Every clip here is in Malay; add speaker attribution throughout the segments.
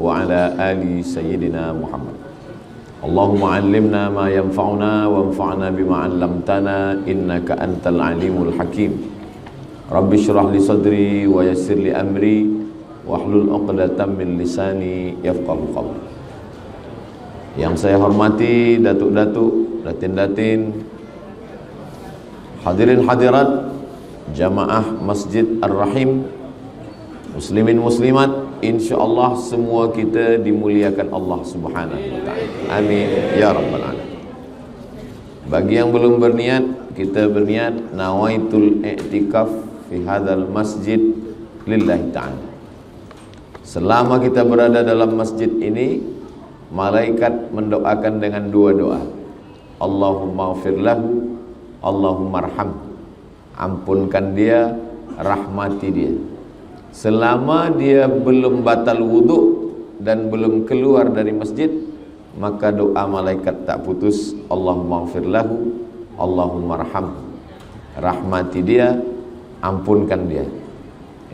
Speaker 1: wa ala ali sayyidina Muhammad. Allahumma 'allimna ma yanfa'una wanfa'na bima 'allamtana innaka antal alimul hakim. Rabbi shrah li sadri wa yassir li amri wahlul 'uqdatam min lisani yafqahu qawli. Yang saya hormati datuk-datuk, datin-datin, hadirin hadirat jamaah Masjid Ar-Rahim, muslimin muslimat, insyaallah semua kita dimuliakan Allah Subhanahu wa taala. Amin ya rabbal alamin. Bagi yang belum berniat, kita berniat nawaitul i'tikaf fi hadzal masjid lillahi ta'ala. Selama kita berada dalam masjid ini, malaikat mendoakan dengan dua doa. Allahumma ighfir lahu, Allahumma arham. Ampunkan dia, rahmati dia. Selama dia belum batal wudhu dan belum keluar dari masjid, maka doa malaikat tak putus. Allahumma ighfir lahu, Allahumma arham. Rahmati dia, ampunkan dia.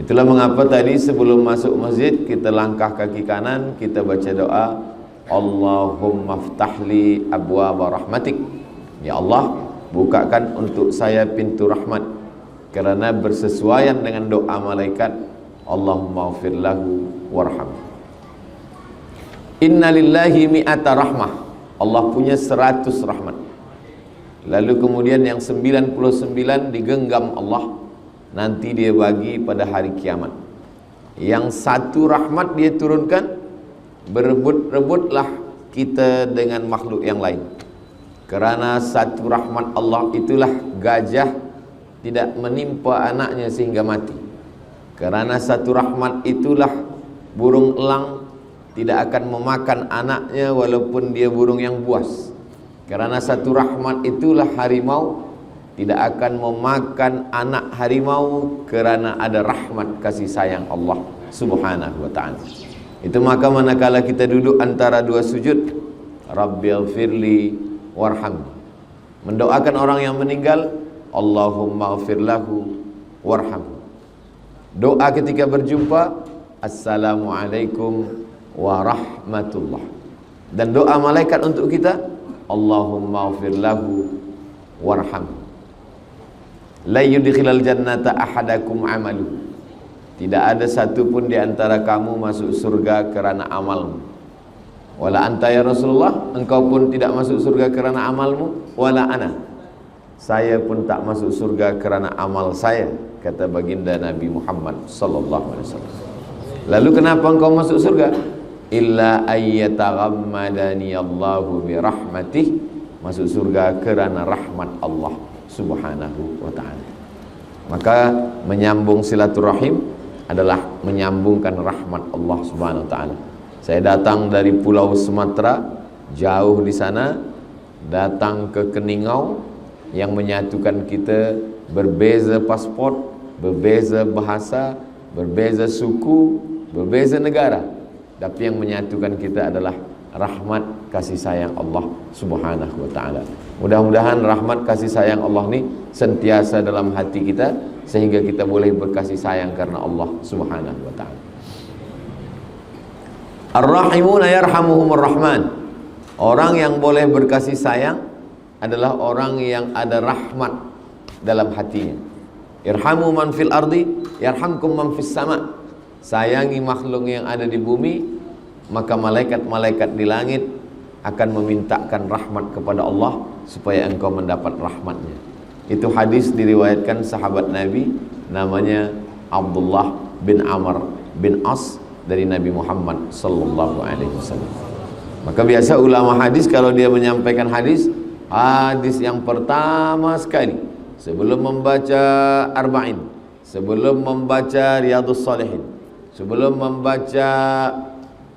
Speaker 1: Itulah mengapa tadi sebelum masuk masjid kita langkah kaki kanan, kita baca doa Allahumma ftahli abwaaba rahmatik. Ya Allah, bukakan untuk saya pintu rahmat. Kerana bersesuaian dengan doa malaikat, Allahumma ighfir lahu warham. Inna lillahi mi'ata rahmah. Allah punya 100 rahmat. Lalu kemudian yang 99 digenggam Allah, nanti dia bagi pada hari kiamat. Yang satu rahmat dia turunkan, berebut-rebutlah kita dengan makhluk yang lain. Kerana satu rahmat Allah itulah gajah tidak menimpa anaknya sehingga mati. Kerana satu rahmat itulah burung elang tidak akan memakan anaknya walaupun dia burung yang buas. Kerana satu rahmat itulah harimau tidak akan memakan anak harimau, kerana ada rahmat kasih sayang Allah Subhanahu wa ta'ala. Itu maka manakala kita duduk antara dua sujud, Rabbighfirli warham, mendoakan orang yang meninggal, Allahumma ighfir lahu warham. Doa ketika berjumpa, Assalamualaikum warahmatullah. Dan doa malaikat untuk kita, Allahumma ighfir lahu warham. La yudkhilal jannata ahadakum amalu. Tidak ada satu pun di antara kamu masuk surga kerana amalmu. Wala anta ya Rasulullah, engkau pun tidak masuk surga kerana amalmu. Wala ana, saya pun tak masuk surga kerana amal saya, kata baginda Nabi Muhammad sallallahu alaihi wasallam. Lalu kenapa engkau masuk surga? Illa ayyataghammadani Allahu bi rahmatih. Masuk surga kerana rahmat Allah Subhanahu wa ta'ala. Maka menyambung silaturahim adalah menyambungkan rahmat Allah Subhanahu wa ta'ala. Saya datang dari pulau Sumatera, jauh di sana, datang ke Keningau, yang menyatukan kita berbeza pasport, berbeza bahasa, berbeza suku, berbeza negara, tapi yang menyatukan kita adalah rahmat kasih sayang Allah Subhanahu wa ta'ala. Mudah-mudahan rahmat kasih sayang Allah ni sentiasa dalam hati kita, sehingga kita boleh berkasih sayang karena Allah Subhanahu wa ta'ala. Ar-Rahimuna yarhamuhumur Rahman. Orang yang boleh berkasih sayang adalah orang yang ada rahmat dalam hatinya. Irhamu man fil ardi yarhamkum man fis sama. Sayangi makhluk yang ada di bumi, maka malaikat-malaikat di langit akan memintakan rahmat kepada Allah supaya engkau mendapat rahmatnya. Itu hadis diriwayatkan sahabat Nabi, namanya Abdullah bin Amr bin As, dari Nabi Muhammad sallallahu alaihi wasallam. Maka biasa ulama hadis kalau dia menyampaikan hadis yang pertama sekali sebelum membaca Arba'in, sebelum membaca Riyadhus Shalihin, sebelum membaca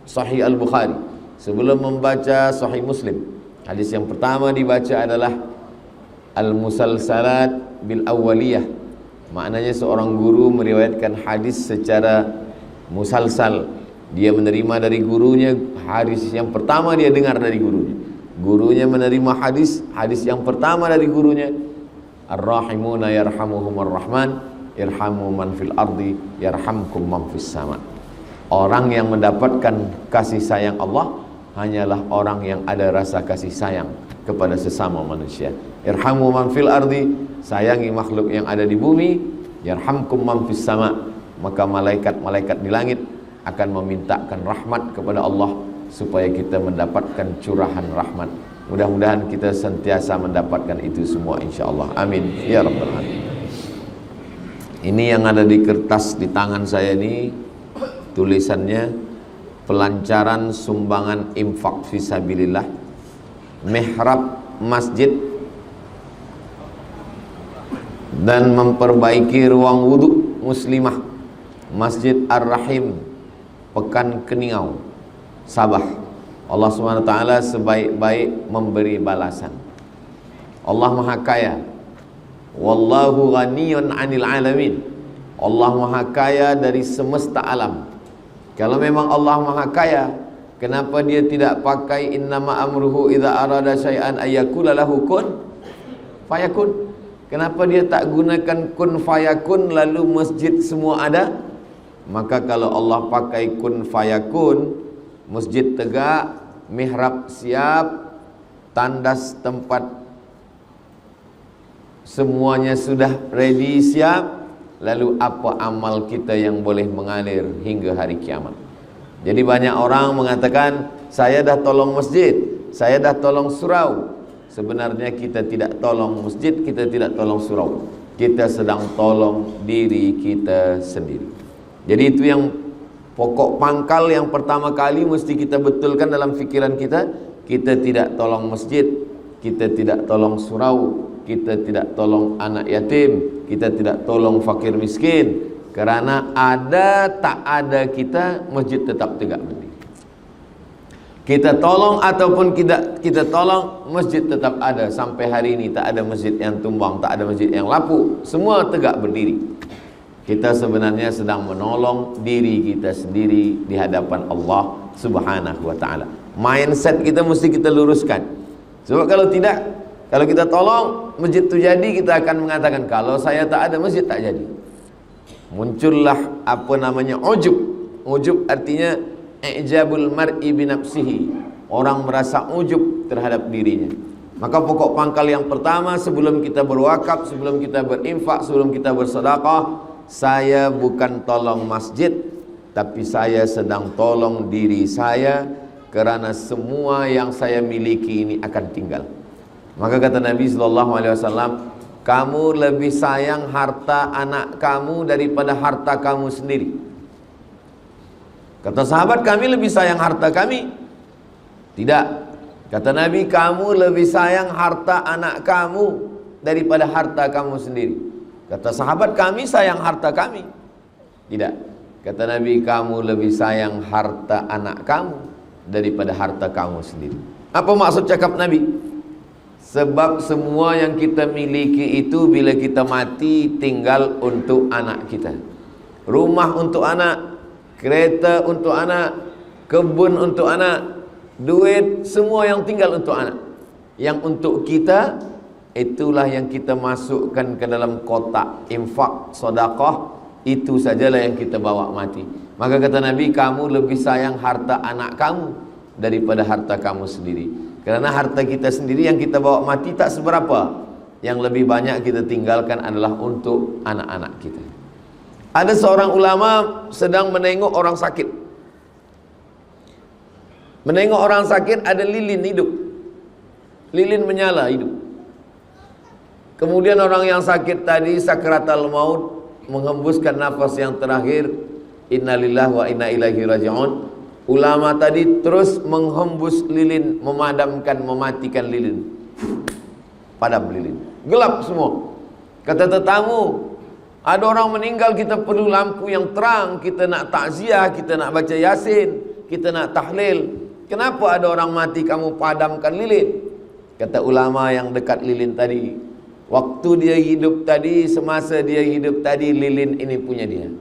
Speaker 1: Sahih Al-Bukhari, sebelum membaca Sahih Muslim, hadis yang pertama dibaca adalah Al-Musalsalat bil Awwaliyah. Maknanya seorang guru meriwayatkan hadis secara musalsal. Dia menerima dari gurunya hadis yang pertama dia dengar dari gurunya. Gurunya menerima hadis yang pertama dari gurunya. Ar-Rahimuna yarhamuhumur Rahman, irhamu man fil ardi yarhamkum man fis sama. Orang yang mendapatkan kasih sayang Allah hanyalah orang yang ada rasa kasih sayang kepada sesama manusia. Irhamu man fil ardi, sayangi makhluk yang ada di bumi, yarhamkum man fis sama, maka malaikat-malaikat di langit akan memintakan rahmat kepada Allah supaya kita mendapatkan curahan rahmat. Mudah-mudahan kita sentiasa mendapatkan itu semua insya-Allah. Amin ya rabbal alamin. Ini yang ada di kertas di tangan saya ini, tulisannya pelancaran sumbangan infak fisabilillah, mihrab masjid, dan memperbaiki ruang wudhu muslimah Masjid Ar-Rahim, Pekan Keningau, Sabah. Allah SWT sebaik-baik memberi balasan. Allah Maha Kaya, wallahu ghaniyun 'anil alamin. Allah Maha Kaya dari semesta alam. Kalau memang Allah Maha Kaya, kenapa dia tidak pakai innama amruhu idza arada syai'an ayyakula lahu kun fayakun? Kenapa dia tak gunakan kun fayakun lalu masjid semua ada? Maka kalau Allah pakai kun fayakun, masjid tegak, mihrab siap, tandas tempat semuanya sudah ready siap. Lalu apa amal kita yang boleh mengalir hingga hari kiamat? Jadi banyak orang mengatakan, saya dah tolong masjid, saya dah tolong surau. Sebenarnya kita tidak tolong masjid, kita tidak tolong surau. Kita sedang tolong diri kita sendiri. Jadi itu yang pokok pangkal yang pertama kali mesti kita betulkan dalam fikiran kita. Kita tidak tolong masjid, kita tidak tolong surau, kita tidak tolong anak yatim, kita tidak tolong fakir miskin. Kerana ada tak ada kita, masjid tetap tegak berdiri. Kita tolong ataupun kita tolong, masjid tetap ada. Sampai hari ini tak ada masjid yang tumbang, tak ada masjid yang lapuk, semua tegak berdiri. Kita sebenarnya sedang menolong diri kita sendiri di hadapan Allah Subhanahu wa ta'ala. Mindset kita mesti kita luruskan. Sebab kalau tidak, kalau kita tolong masjid itu jadi, kita akan mengatakan kalau saya tak ada masjid tak jadi. Muncullah apa namanya ujub. Ujub artinya i'jabul mar'i binafsihi. Orang merasa ujub terhadap dirinya. Maka pokok pangkal yang pertama sebelum kita berwakaf, sebelum kita berinfak, sebelum kita bersedekah, saya bukan tolong masjid, tapi saya sedang tolong diri saya, kerana semua yang saya miliki ini akan tinggal. Maka kata Nabi SAW, kamu lebih sayang harta anak kamu daripada harta kamu sendiri. Kata sahabat, kami lebih sayang harta kami. Tidak. Kata Nabi, kamu lebih sayang harta anak kamu daripada harta kamu sendiri. Kata sahabat, kami sayang harta kami. Tidak. Kata Nabi, kamu lebih sayang harta anak kamu daripada harta kamu sendiri. Apa maksud cakap Nabi? Sebab semua yang kita miliki itu bila kita mati tinggal untuk anak kita. Rumah untuk anak, kereta untuk anak, kebun untuk anak, duit, semua yang tinggal untuk anak. Yang untuk kita, itulah yang kita masukkan ke dalam kotak infak, sedekah. Itu sajalah yang kita bawa mati. Maka kata Nabi, kamu lebih sayang harta anak kamu daripada harta kamu sendiri. Kerana harta kita sendiri yang kita bawa mati tak seberapa. Yang lebih banyak kita tinggalkan adalah untuk anak-anak kita. Ada seorang ulama sedang menengok orang sakit. Menengok orang sakit, ada lilin hidup. Lilin menyala hidup. Kemudian orang yang sakit tadi sakratul maut, menghembuskan nafas yang terakhir, innalillahi wa inna ilaihi raji'un. Ulama tadi terus menghembus lilin, memadamkan, mematikan lilin. Padam lilin, gelap semua. Kata tetamu, ada orang meninggal, kita perlu lampu yang terang. Kita nak takziah, kita nak baca yasin, kita nak tahlil. Kenapa ada orang mati kamu padamkan lilin? Kata ulama yang dekat lilin tadi, waktu dia hidup tadi, semasa dia hidup tadi, lilin ini punya dia.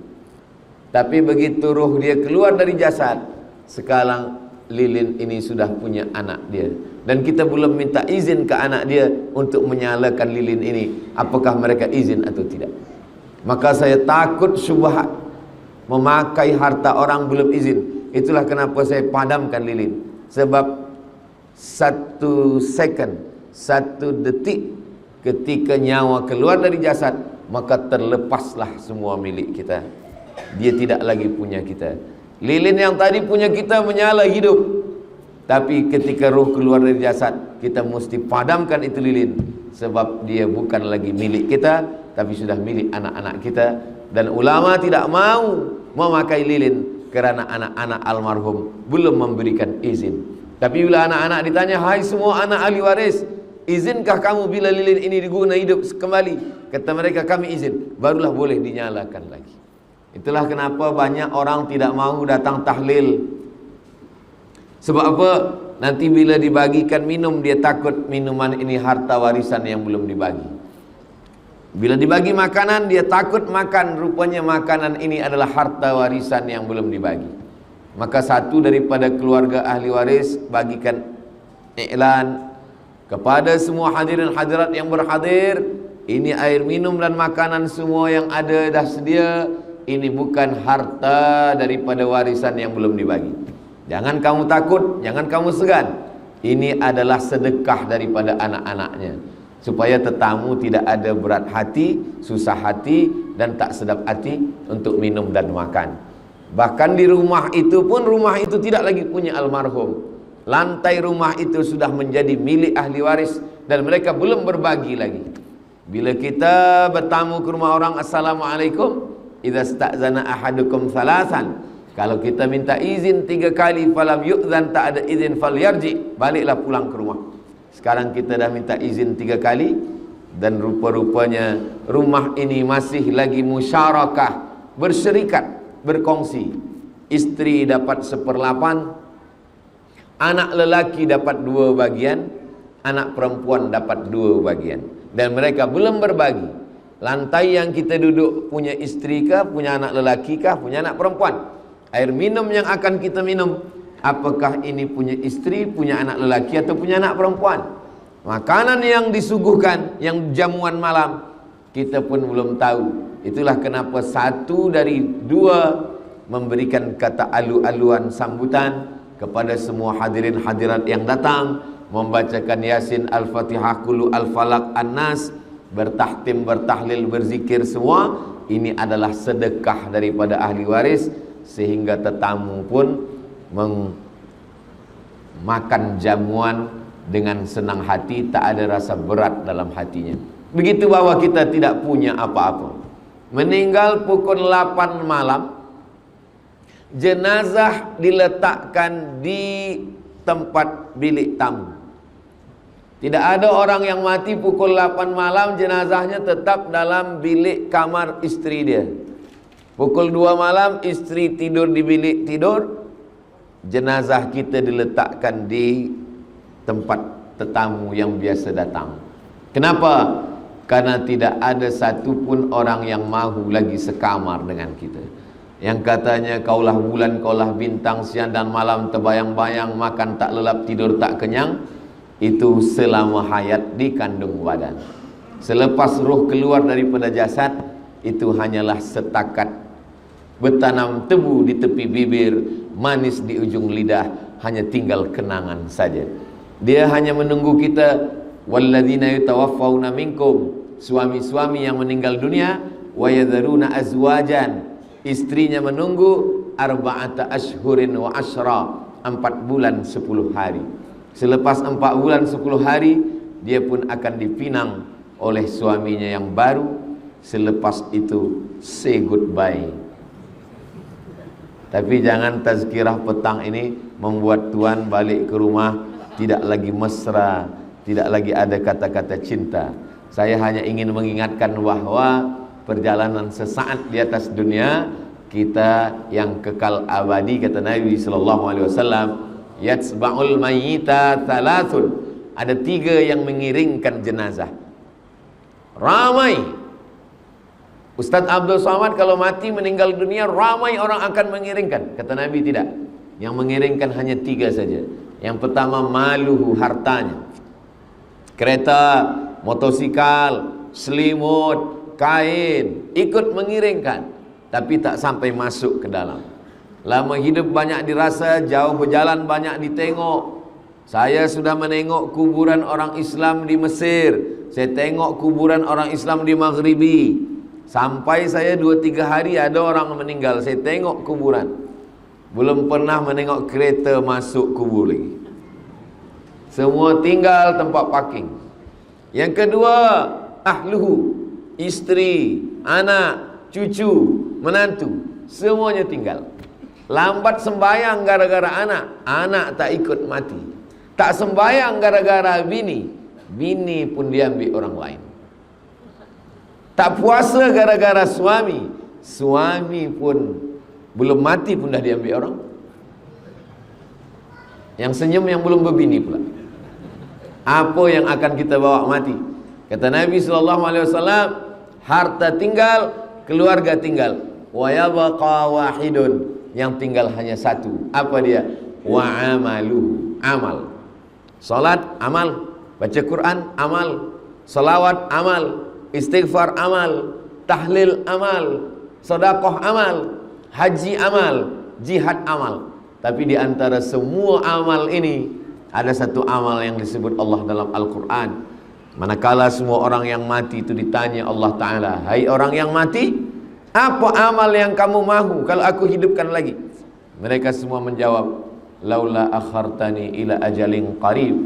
Speaker 1: Tapi begitu ruh dia keluar dari jasad, sekarang lilin ini sudah punya anak dia. Dan kita belum minta izin ke anak dia untuk menyalakan lilin ini. Apakah mereka izin atau tidak? Maka saya takut syubhat. memakai harta orang belum izin. Itulah kenapa saya padamkan lilin. Sebab 1 second, 1 detik ketika nyawa keluar dari jasad, maka terlepaslah semua milik kita. Dia tidak lagi punya kita. Lilin yang tadi punya kita menyala hidup, tapi ketika roh keluar dari jasad, kita mesti padamkan itu lilin. Sebab dia bukan lagi milik kita, tapi sudah milik anak-anak kita. Dan ulama tidak mau memakai lilin kerana anak-anak almarhum belum memberikan izin. Tapi bila anak-anak ditanya, hai semua anak ahli waris, izinkah kamu bila lilin ini diguna hidup kembali? Kata mereka, kami izin. Barulah boleh dinyalakan lagi. Itulah kenapa banyak orang tidak mau datang tahlil. Sebab apa? Nanti bila dibagikan minum, dia takut minuman ini harta warisan yang belum dibagi. Bila dibagi makanan, dia takut makan, rupanya makanan ini adalah harta warisan yang belum dibagi. Maka satu daripada keluarga ahli waris bagikan iklan kepada semua hadirin hadirat yang berhadir, ini air minum dan makanan semua yang ada dah sedia. Ini bukan harta daripada warisan yang belum dibagi. Jangan kamu takut, jangan kamu segan. Ini adalah sedekah daripada anak-anaknya, supaya tetamu tidak ada berat hati, susah hati, dan tak sedap hati untuk minum dan makan. Bahkan di rumah itu pun, rumah itu tidak lagi punya almarhum. Lantai rumah itu sudah menjadi milik ahli waris dan mereka belum berbagi lagi. Bila kita bertamu ke rumah orang, assalamualaikum, idza sta'zana ahadukum salasan, kalau kita minta izin 3 kali, falam yu'zan, tak ada izin, falyarji, baliklah pulang ke rumah. Sekarang kita dah minta izin 3 kali dan rupa-rupanya rumah ini masih lagi musyarakah, bersyarikat, berkongsi. Istri dapat 1/8, anak lelaki dapat 2 bagian, anak perempuan dapat 2 bagian, dan mereka belum berbagi. Lantai yang kita duduk punya istri kah, punya anak lelaki kah, punya anak perempuan? Air minum yang akan kita minum, apakah ini punya istri, punya anak lelaki, atau punya anak perempuan? Makanan yang disuguhkan, yang jamuan malam, kita pun belum tahu. Itulah kenapa 1 dari 2 memberikan kata alu-aluan sambutan kepada semua hadirin hadirat yang datang, membacakan Yasin, Al-Fatihah, Qul Al-Falaq, An-Nas, bertahtim, bertahlil, berzikir semua. Ini adalah sedekah daripada ahli waris, sehingga tetamu pun makan jamuan dengan senang hati, tak ada rasa berat dalam hatinya. Begitu bahwa kita tidak punya apa-apa. Meninggal pukul 8 malam, jenazah diletakkan di tempat bilik tamu. Tidak ada orang yang mati pukul 8 malam, jenazahnya tetap dalam bilik kamar istri dia. Pukul 2 malam, istri tidur di bilik tidur, jenazah kita diletakkan di tempat tetamu yang biasa datang. Kenapa? Karena tidak ada satupun orang yang mahu lagi sekamar dengan kita. Yang katanya, kaulah bulan, kaulah bintang, siang dan malam terbayang-bayang, makan tak lelap, tidur tak kenyang. Itu selama hayat di kandung badan. Selepas roh keluar daripada jasad, itu hanyalah setakat bertanam tebu di tepi bibir, manis di ujung lidah, hanya tinggal kenangan saja. Dia hanya menunggu kita. Walladzina yatawaffawna minkum, suami-suami yang meninggal dunia, wa yadharuna azwajan, istrinya menunggu, arba'ata ashhurin wa ashra, 4 bulan 10 hari. Selepas 4 bulan 10 hari, dia pun akan dipinang oleh suaminya yang baru. Selepas itu say goodbye. Tapi jangan tazkirah petang ini membuat tuan balik ke rumah tidak lagi mesra, tidak lagi ada kata-kata cinta. Saya hanya ingin mengingatkan bahwa perjalanan sesaat di atas dunia, kita yang kekal abadi, kata Nabi SAW, yatsba'ul mayyita thalathun, ada 3 yang mengiringkan jenazah. Ramai. Ustaz Abdul Somad kalau mati meninggal dunia, ramai orang akan mengiringkan. Kata Nabi tidak. Yang mengiringkan hanya 3 saja. Yang pertama, maluhu, hartanya. Kereta, motosikal, selimut, kain, ikut mengiringkan. tapi tak sampai masuk ke dalam. Lama hidup banyak dirasa, jauh berjalan banyak ditengok. Saya sudah menengok kuburan orang Islam di Mesir, saya tengok kuburan orang Islam di Maghribi. Sampai saya 2-3 hari ada orang meninggal, saya tengok kuburan. Belum pernah menengok kereta masuk kubur lagi. Semua tinggal tempat parking. Yang kedua, ahluhu, isteri, anak, cucu, menantu, semuanya tinggal. Lambat sembayang gara-gara anak, anak tak ikut mati. Tak sembayang gara-gara bini, bini pun diambil orang lain. Tak puasa gara-gara suami, suami pun belum mati pun dah diambil orang. Yang senyum yang belum berbini pula. Apa yang akan kita bawa mati? Kata Nabi SAW, harta tinggal, keluarga tinggal. Wa yabqa wahidun, yang tinggal hanya satu. Apa dia? Wa amaluhu, amal. Salat, amal. Baca Quran, amal. Salawat, amal. Istighfar, amal. Tahlil, amal. Sedekah, amal. Haji, amal. Jihad, amal. Tapi di antara semua amal ini ada satu amal yang disebut Allah dalam Al-Quran. Manakala semua orang yang mati itu ditanya Allah Ta'ala, hai orang yang mati, apa amal yang kamu mahu kalau aku hidupkan lagi? Mereka semua menjawab, laula akhartani ila ajalin qarib,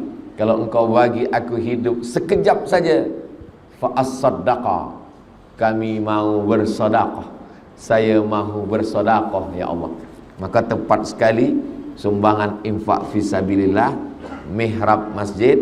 Speaker 1: kalau engkau bagi aku hidup sekejap saja, fa as-saddaqa, kami mau bersedekah, saya mahu bersedekah ya Allah. Maka tepat sekali sumbangan infak fisabilillah, mihrab masjid,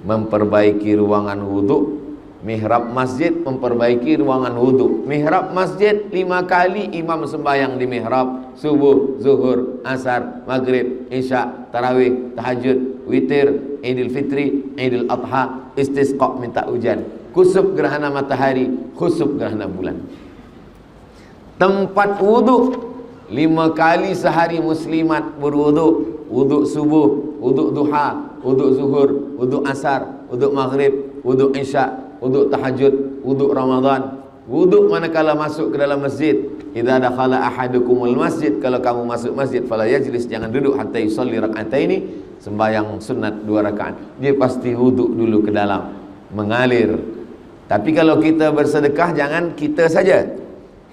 Speaker 1: memperbaiki ruangan wuduk. Mihrab masjid memperbaiki ruangan wuduk. Mihrab masjid 5 kali imam sembahyang di mihrab, subuh, zuhur, asar, maghrib, isya, tarawih, tahajud, witir, idul fitri, idul adha, istisqa minta hujan, kusuf gerhana matahari, khusuf gerhana bulan. Tempat wuduk 5 kali sehari muslimat berwuduk. Wuduk subuh, wuduk duha, wuduk zuhur, wuduk asar, wuduk maghrib, wuduk isya, wuduk tahajud, wuduk Ramadan. Wuduk manakala masuk ke dalam masjid. Idza dakhala ahadukumul masjid, kalau kamu masuk masjid, fala yajlis, jangan duduk hatta yusalli rak'ataini, sembahyang sunat 2 rakaat. Dia pasti wuduk dulu ke dalam, mengalir. Tapi kalau kita bersedekah, jangan kita saja,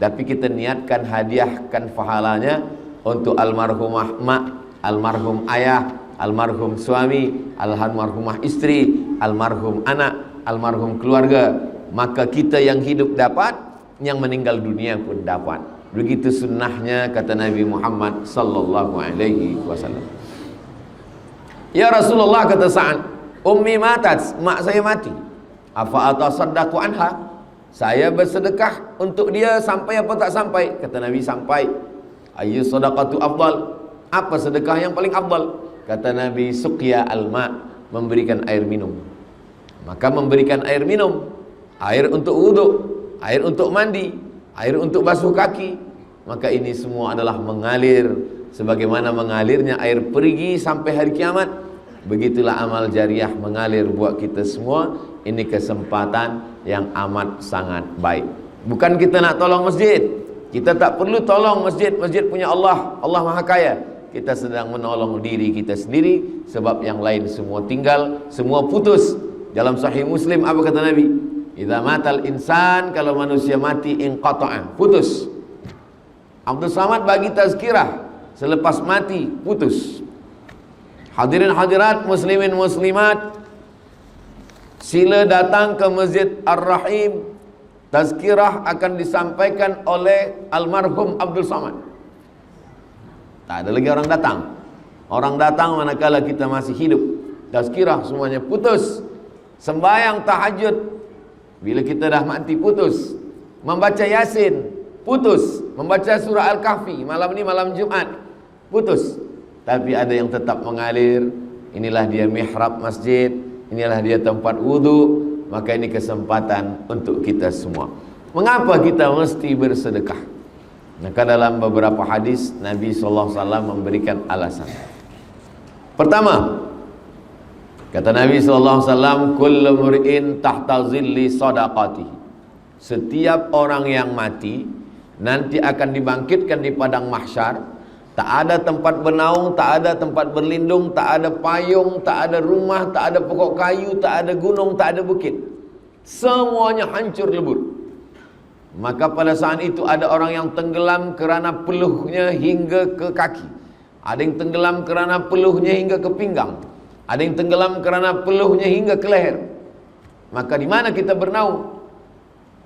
Speaker 1: tapi kita niatkan hadiahkan pahalanya untuk almarhumah mak, almarhum ayah, almarhum suami, almarhumah istri, almarhum anak, almarhum keluarga. Maka kita yang hidup dapat, yang meninggal dunia pun dapat. Begitu sunnahnya, kata Nabi Muhammad sallallahu alaihi wasallam. Ya Rasulullah, kata Sa'ad, ummi matat, mak saya mati. Afa atasaddaqu anha, saya bersedekah untuk dia sampai apa tak sampai? Kata Nabi, sampai. Ayyu sadaqatu afdal, apa sedekah yang paling afdal? Kata Nabi, suqya al-ma, memberikan air minum. Maka memberikan air minum, air untuk wuduk, air untuk mandi, air untuk basuh kaki, maka ini semua adalah mengalir sebagaimana mengalirnya air perigi sampai hari kiamat. Begitulah amal jariah mengalir buat kita semua. Ini kesempatan yang amat sangat baik. Bukan kita nak tolong masjid, kita tak perlu tolong masjid, masjid punya Allah, Allah Maha Kaya. Kita sedang menolong diri kita sendiri, sebab yang lain semua tinggal, semua putus. Dalam Sahih Muslim apa kata Nabi? Idza matal insan, kalau manusia mati, inqata'a, putus. Abdul Samad bagi tazkirah, selepas mati putus. Hadirin hadirat, muslimin muslimat, sila datang ke Masjid Ar-Rahim. Tazkirah akan disampaikan oleh almarhum Abdul Samad. Tak ada lagi orang datang. Orang datang manakala kita masih hidup. Tazkirah semuanya putus. Sembahyang tahajud, bila kita dah mati, putus. Membaca Yasin, putus. Membaca surah Al-Kahfi, malam ni malam Jumat, putus. Tapi ada yang tetap mengalir. Inilah dia mihrab masjid, inilah dia tempat wudhu. Maka ini kesempatan untuk kita semua. Mengapa kita mesti bersedekah? Maka dalam beberapa hadis Nabi SAW memberikan alasan. Pertama, kata Nabi SAW, kullu mur'in tahta zilli sadaqatihi, setiap orang yang mati nanti akan dibangkitkan di padang mahsyar. Tak ada tempat bernaung, tak ada tempat berlindung, tak ada payung, tak ada rumah, tak ada pokok kayu, tak ada gunung, tak ada bukit. Semuanya hancur lebur. Maka pada saat itu ada orang yang tenggelam kerana peluhnya hingga ke kaki. Ada yang tenggelam kerana peluhnya hingga ke pinggang. Ada yang tenggelam kerana peluhnya hingga ke leher. Maka di mana kita bernaung?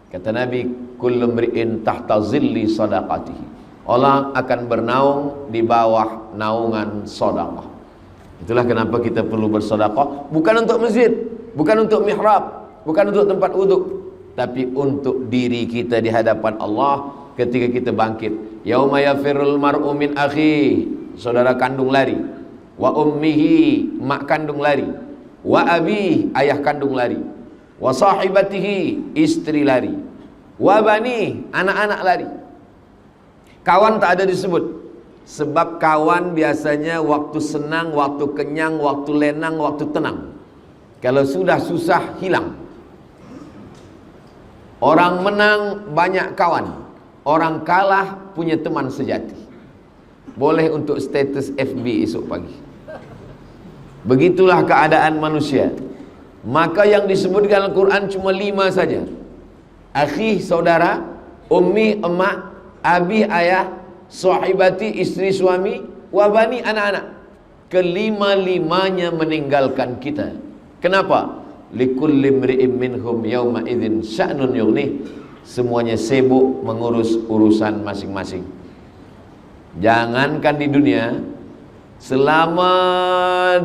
Speaker 1: Kata Nabi, kullu mri'in tahta zilli sadaqatihi. Orang akan bernaung di bawah naungan sedekah. Itulah kenapa kita perlu bersedekah, bukan untuk masjid, bukan untuk mihrab, bukan untuk tempat wuduk, tapi untuk diri kita di hadapan Allah ketika kita bangkit. Yauma yafirrul mar'u min akhi, saudara kandung lari, wa ummihi, mak kandung lari, wa abi, ayah kandung lari, wa sahibatihi, istri lari, wa bani, anak-anak lari. Kawan tak ada disebut, sebab kawan biasanya waktu senang, waktu kenyang, waktu lenang, waktu tenang. Kalau sudah susah, hilang. Orang menang banyak kawan, orang kalah punya teman sejati. Boleh untuk status FB esok pagi. Begitulah keadaan manusia. Maka yang disebutkan Al-Quran cuma 5 saja. Akhi, saudara, ummi, emak, abi, ayah, sahibati, istri, suami, wabani, anak-anak. Kelima-limanya meninggalkan kita. Kenapa? Likulli mri'in minhum yawma idzin sya'nun yughnih. Semuanya sibuk mengurus urusan masing-masing. Jangankan di dunia, selama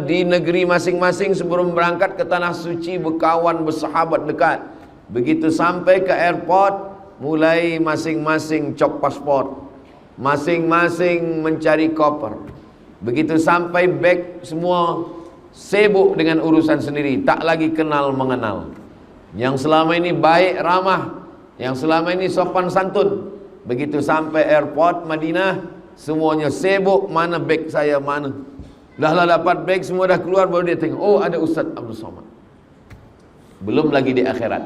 Speaker 1: di negeri masing-masing sebelum berangkat ke tanah suci, berkawan, bersahabat dekat. Begitu sampai ke airport, mulai masing-masing cop pasport, masing-masing mencari koper. Begitu sampai beg, semua sibuk dengan urusan sendiri, tak lagi kenal mengenal. Yang selama ini baik ramah, yang selama ini sopan santun, begitu sampai airport Madinah, semuanya sibuk, mana beg saya, mana. Dah lah dapat beg, semua dah keluar, baru dia tengok, oh ada Ustaz Abdul Somad. Belum lagi di akhirat,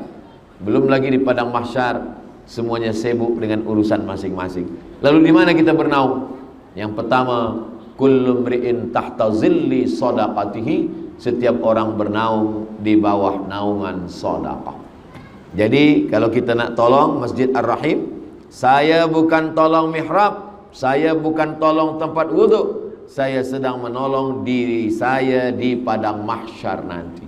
Speaker 1: belum lagi di padang mahsyar, semuanya sibuk dengan urusan masing-masing. Lalu di mana kita bernaung? Yang pertama, kullu mri'in tahta zilli sadaqatihi. Setiap orang bernaung di bawah naungan sedekah. Jadi kalau kita nak tolong Masjid Ar-Rahim, saya bukan tolong mihrab, saya bukan tolong tempat wuduk, saya sedang menolong diri saya di padang mahsyar nanti.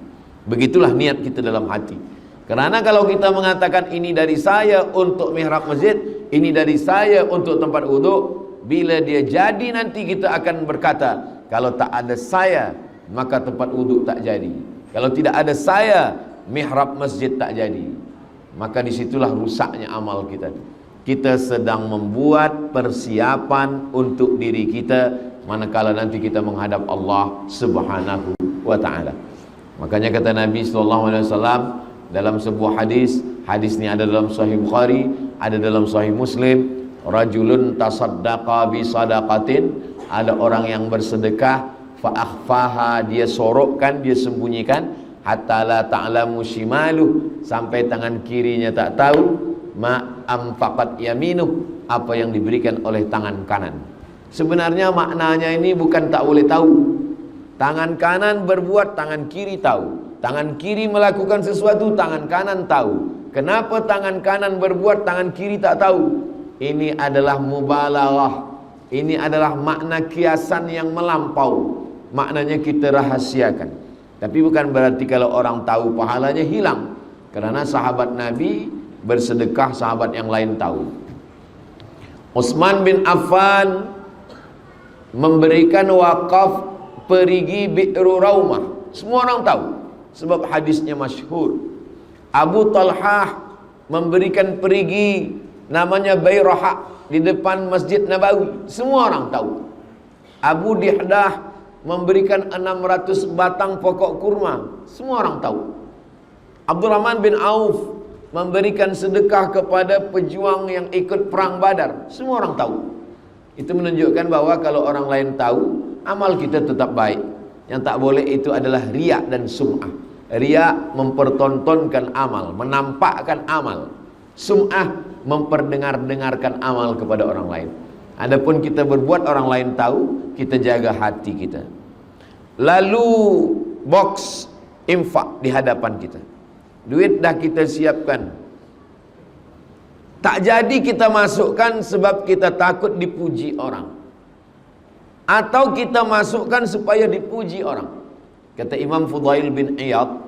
Speaker 1: Begitulah niat kita dalam hati. Karena kalau kita mengatakan ini dari saya untuk mihrab masjid, ini dari saya untuk tempat wuduk, bila dia jadi nanti kita akan berkata, kalau tak ada saya, maka tempat wuduk tak jadi. Kalau tidak ada saya, mihrab masjid tak jadi. Maka disitulah rusaknya amal kita. Kita sedang membuat persiapan untuk diri kita manakala nanti kita menghadap Allah Subhanahu wa ta'ala. Makanya kata Nabi SAW dalam sebuah hadis, hadis ini ada dalam Sahih Bukhari, ada dalam Sahih Muslim, rajulun tasaddaqa bi sadaqatin, ada orang yang bersedekah, fa akhfaha, dia sorokkan, dia sembunyikan, hatta la ta'lamu shimaluh, sampai tangan kirinya tak tahu, ma anfaqat yaminuh, apa yang diberikan oleh tangan kanan. Sebenarnya maknanya ini bukan tak boleh tahu. Tangan kanan berbuat, tangan kiri tahu. Tangan kiri melakukan sesuatu, tangan kanan tahu. Kenapa tangan kanan berbuat, tangan kiri tak tahu? Ini adalah mubalaghah. Ini adalah makna kiasan yang melampau. Maknanya kita rahasiakan. Tapi bukan berarti kalau orang tahu pahalanya hilang. Karena sahabat Nabi bersedekah, sahabat yang lain tahu. Utsman bin Affan memberikan wakaf perigi Bi'ru Raumah. Semua orang tahu, sebab hadisnya masyhur. Abu Talhah memberikan perigi namanya Bayrahah di depan Masjid Nabawi. Semua orang tahu. Abu Dihdah memberikan 600 batang pokok kurma. Semua orang tahu. Abdurrahman bin Auf memberikan sedekah kepada pejuang yang ikut perang Badar. Semua orang tahu. Itu menunjukkan bahwa kalau orang lain tahu, amal kita tetap baik. Yang tak boleh itu adalah riya dan sum'ah. Riya mempertontonkan amal, menampakkan amal. Sum'ah memperdengar-dengarkan amal kepada orang lain. Adapun kita berbuat orang lain tahu, kita jaga hati kita. Lalu box infak di hadapan kita, duit dah kita siapkan, tak jadi kita masukkan sebab kita takut dipuji orang, atau kita masukkan supaya dipuji orang. Kata Imam Fudail bin Iyad,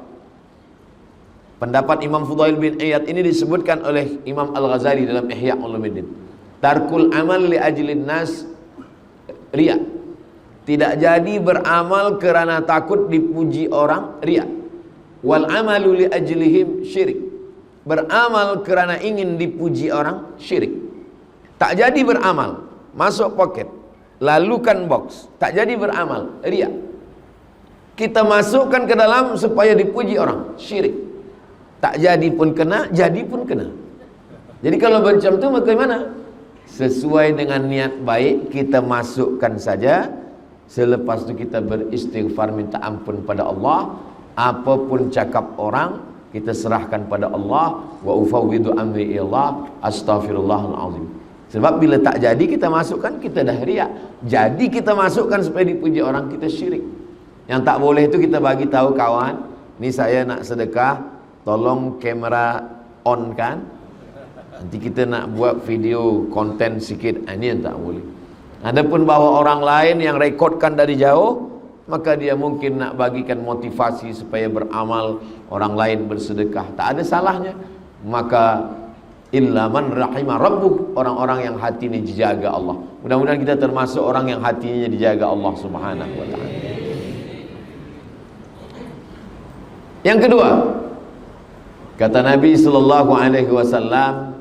Speaker 1: pendapat Imam Fudail bin Iyad ini disebutkan oleh Imam Al-Ghazali dalam Ihya Ulumuddin. Tarkul amal li ajlin nas riya. Tidak jadi beramal kerana takut dipuji orang, riya. Wal amalu li ajlihim syirik. Beramal kerana ingin dipuji orang, syirik. Tak jadi beramal, masuk poket, lalukan box, tak jadi beramal, riya. Kita masukkan ke dalam supaya dipuji orang, syirik. Tak jadi pun kena, jadi pun kena. Jadi kalau macam tu bagaimana? Sesuai dengan niat baik kita masukkan saja. Selepas itu kita beristighfar, minta ampun pada Allah. Apapun cakap orang, kita serahkan pada Allah. Wa ufawwidu amri ilallah, astaghfirullahal azim. Sebab bila tak jadi kita masukkan, kita dah riak. Jadi kita masukkan supaya dipuji orang, kita syirik. Yang tak boleh itu kita bagi tahu kawan, ni saya nak sedekah, tolong kamera on kan. Nanti kita nak buat video konten sikit, ini yang tak boleh. Adapun bahawa orang lain yang rekodkan dari jauh, maka dia mungkin nak bagikan motivasi supaya beramal, orang lain bersedekah, tak ada salahnya. Maka illa man rahimah rabbuk, orang-orang yang hati ini dijaga Allah. Mudah-mudahan kita termasuk orang yang hatinya dijaga Allah Subhanahu wa ta'ala. Yang kedua, kata Nabi sallallahu alaihi wasallam,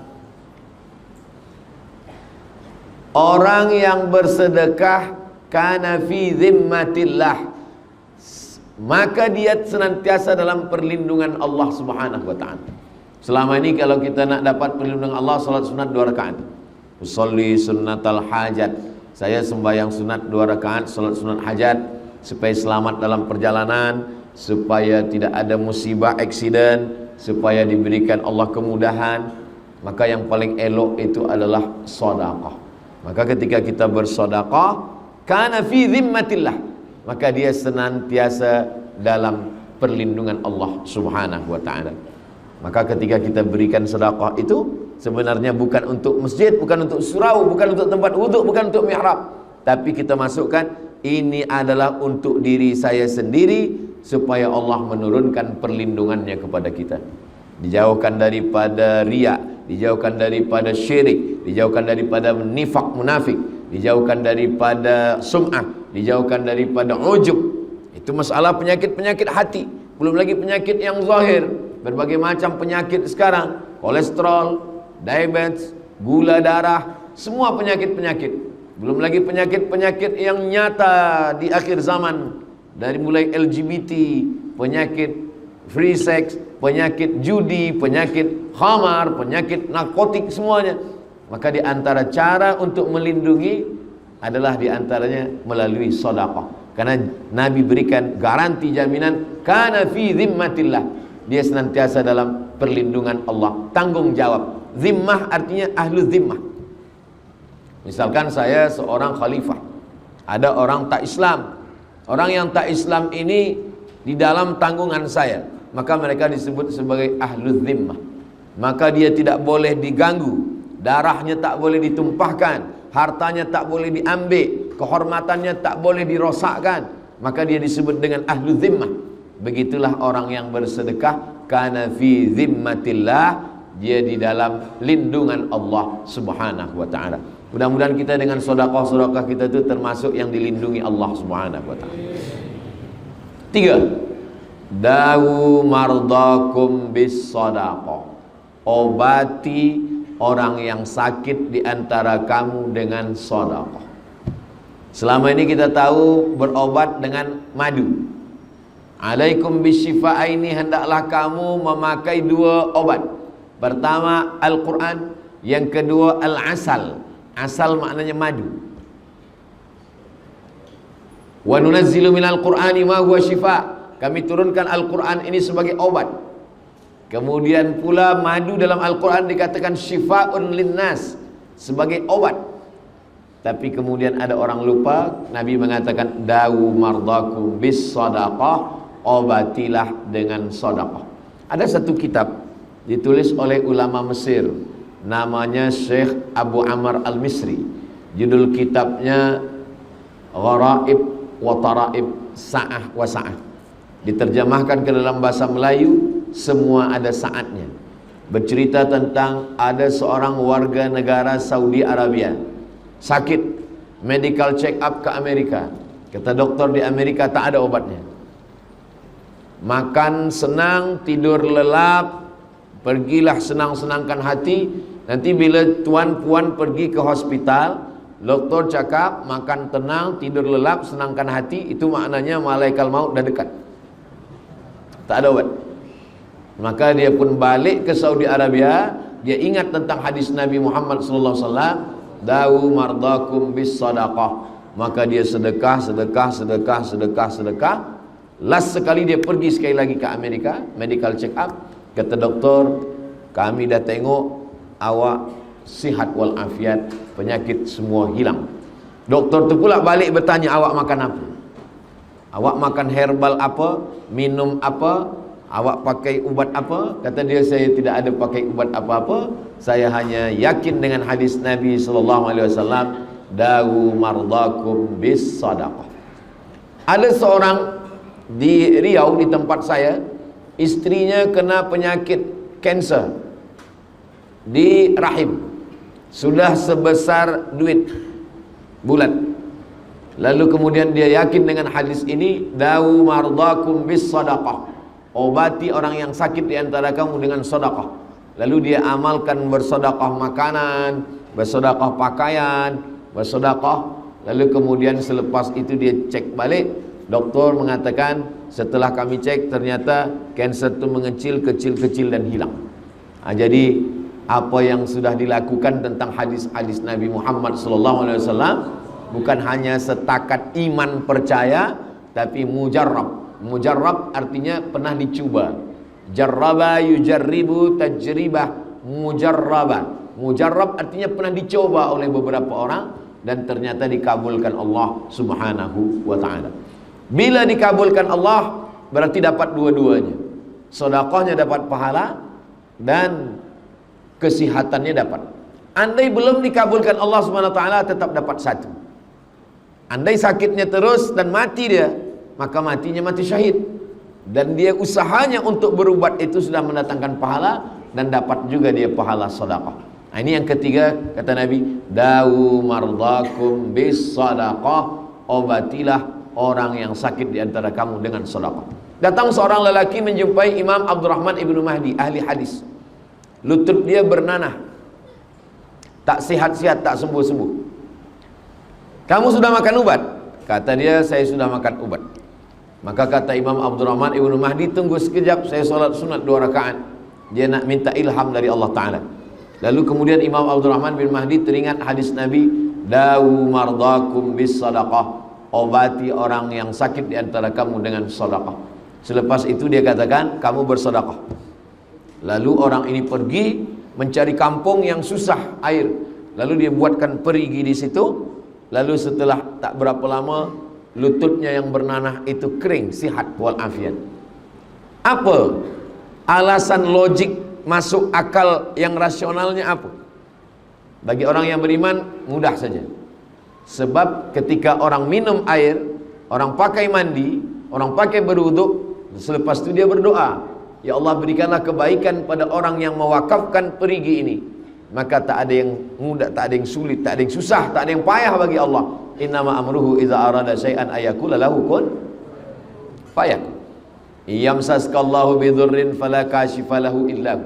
Speaker 1: orang yang bersedekah kana fi zimmatillah, maka dia senantiasa dalam perlindungan Allah Subhanahu wa ta'ala. Selama ini kalau kita nak dapat perlindungan Allah, salat sunat 2 rakaat. Usolli sunnatal hajat, saya sembahyang sunat 2 rakaat salat sunat hajat supaya selamat dalam perjalanan, supaya tidak ada musibah, aksiden, supaya diberikan Allah kemudahan. Maka yang paling elok itu adalah sedekah. Maka ketika kita bersedekah, kana fi zimmatillah, maka dia senantiasa dalam perlindungan Allah Subhanahu wa ta'ala. Maka ketika kita berikan sedekah itu sebenarnya bukan untuk masjid, bukan untuk surau, bukan untuk tempat wuduk, bukan untuk mihrab, tapi kita masukkan ini adalah untuk diri saya sendiri, supaya Allah menurunkan perlindungannya kepada kita, dijauhkan daripada riya, dijauhkan daripada syirik, dijauhkan daripada nifak munafik, dijauhkan daripada sum'ah, dijauhkan daripada ujub. Itu masalah penyakit-penyakit hati. Belum lagi penyakit yang zahir, berbagai macam penyakit sekarang, kolesterol, diabetes, gula darah, semua penyakit-penyakit. Belum lagi penyakit-penyakit yang nyata di akhir zaman, dari mulai LGBT, penyakit free sex, penyakit judi, penyakit khamar, penyakit narkotik, semuanya. Maka di antara cara untuk melindungi adalah di antaranya melalui sedekah. Karena Nabi berikan garansi jaminan, kana fi zimmatillah, dia senantiasa dalam perlindungan Allah, tanggung jawab. Zimmah artinya ahlu zimmah. Misalkan saya seorang khalifah, ada orang tak Islam. Orang yang tak Islam ini di dalam tanggungan saya, maka mereka disebut sebagai ahlu zimmah. Maka dia tidak boleh diganggu, darahnya tak boleh ditumpahkan, hartanya tak boleh diambil, kehormatannya tak boleh dirosakkan. Maka dia disebut dengan ahlu zimmah. Begitulah orang yang bersedekah, kana fi zimmatillah, dia di dalam lindungan Allah Subhanahu wa ta'ala. Mudah-mudahan kita dengan sedekah-sedekah kita itu termasuk yang dilindungi Allah Subhanahu wa ta'ala. 3. Dawu mardakum bis sedekah. Obati orang yang sakit di antara kamu dengan sedekah. Selama ini kita tahu berobat dengan madu. Alaikum bisyifa'aini, hendaklah kamu memakai 2 obat. Pertama Al-Quran, yang kedua Al-Asal. Asal maknanya madu. Wa nunazzilu minal Qur'ani ma huwa syifa. Kami turunkan Al-Quran ini sebagai obat. Kemudian pula madu dalam Al-Quran dikatakan syifa'un linnas, sebagai obat. Tapi kemudian ada orang lupa, Nabi mengatakan dawu mardakum bis sadaqah, obatilah dengan sedekah. Ada satu kitab ditulis oleh ulama Mesir, namanya Syekh Abu Amr Al-Misri. Judul kitabnya Gharaib wa Taraib Sa'ah wa Sa'ah. Diterjemahkan ke dalam bahasa Melayu, semua ada saatnya. Bercerita tentang ada seorang warga negara Saudi Arabia sakit, medical check up ke Amerika. Kata dokter di Amerika tak ada obatnya. Makan senang, tidur lelap, pergilah senang-senangkan hati. Nanti bila tuan puan pergi ke hospital, doktor cakap makan tenang, tidur lelap, senangkan hati, itu maknanya malaikat maut dah dekat. Tak ada obat. Maka dia pun balik ke Saudi Arabia. Dia ingat tentang hadis Nabi Muhammad sallallahu alaihi wasallam, dawu mardakum bis sadaqah. Maka dia sedekah. Last sekali dia pergi sekali lagi ke Amerika, medical check up. Kata doktor, kami dah tengok awak sihat walafiat, penyakit semua hilang. Doktor tu pula balik bertanya, awak makan apa? Awak makan herbal apa? Minum apa? Awak pakai ubat apa? Kata dia, saya tidak ada pakai ubat apa-apa. Saya hanya yakin dengan hadis Nabi SAW, dawu mardakum bis sadaqah. Ada seorang di Riau, di tempat saya, istrinya kena penyakit kanser di rahim, sudah sebesar duit bulat. Lalu kemudian dia yakin dengan hadis ini, dawu mardakum bis sadaqah, obati orang yang sakit di antara kamu dengan sedekah. Lalu dia amalkan bersedekah makanan, bersedekah pakaian, bersedekah. Lalu kemudian selepas itu dia cek balik, doktor mengatakan setelah kami cek ternyata kanser itu mengecil, kecil dan hilang. Jadi apa yang sudah dilakukan tentang hadis-hadis Nabi Muhammad SAW bukan hanya setakat iman percaya, tapi mujarrab. Mujarrab artinya pernah dicuba. Jarraba yujarribu tajribah mujarraba. Mujarrab artinya pernah dicoba oleh beberapa orang dan ternyata dikabulkan Allah Subhanahu wa ta'ala. Bila dikabulkan Allah berarti dapat dua-duanya. Sedekahnya dapat pahala dan kesihatannya dapat. Andai belum dikabulkan Allah Subhanahu wa ta'ala, tetap dapat satu. Andai sakitnya terus dan mati dia, maka matinya mati syahid. Dan dia usahanya untuk berubat itu sudah mendatangkan pahala dan dapat juga dia pahala sedekah. Nah, ini yang ketiga, kata Nabi, dawu mardakum bis sadaqah, obatilah orang yang sakit di antara kamu dengan sedekah. Datang seorang lelaki menjumpai Imam Abdurrahman ibnu Mahdi, ahli hadis. Lutut dia bernanah, tak sihat-sihat, tak sembuh-sembuh. Kamu sudah makan ubat? Kata dia, saya sudah makan ubat. Maka kata Imam Abdurrahman ibnu Mahdi, tunggu sekejap, saya solat sunat 2 rakaat. Dia nak minta ilham dari Allah Ta'ala. Lalu kemudian Imam Abdurrahman bin Mahdi teringat hadis Nabi, dawu mardakum bis sadaqah, obati orang yang sakit di antara kamu dengan sedekah. Selepas itu dia katakan, kamu bersedekah. Lalu orang ini pergi mencari kampung yang susah air. Lalu dia buatkan perigi di situ. Lalu setelah tak berapa lama, lututnya yang bernanah itu kering, sihat walafiat. Apa alasan logik masuk akal yang rasionalnya apa? Bagi orang yang beriman mudah saja. Sebab ketika orang minum air, orang pakai mandi, orang pakai berwuduk, selepas itu dia berdoa, ya Allah berikanlah kebaikan pada orang yang mewakafkan perigi ini. Maka tak ada yang mudah, tak ada yang sulit, tak ada yang susah, tak ada yang payah bagi Allah. Innama amruhu idza arada syai'an ayakula lahu kun fayakun. Yamsaskallahu bidurrin fala kashifa lahu illa hu.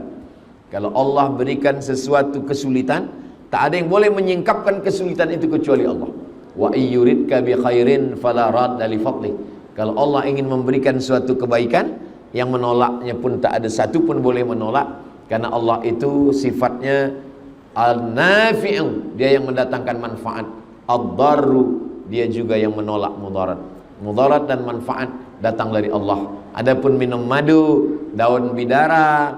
Speaker 1: Kalau Allah berikan sesuatu kesulitan, tak ada yang boleh menyingkapkan kesulitan itu kecuali Allah. Wa iyyuridka bi khairin fala radda li fadlih. Kalau Allah ingin memberikan suatu kebaikan, yang menolaknya pun tak ada satu pun boleh menolak, karena Allah itu sifatnya al-nafi'u, dia yang mendatangkan manfaat. Ad-darru, dia juga yang menolak mudarat. Mudarat dan manfaat datang dari Allah. Adapun minum madu, daun bidara,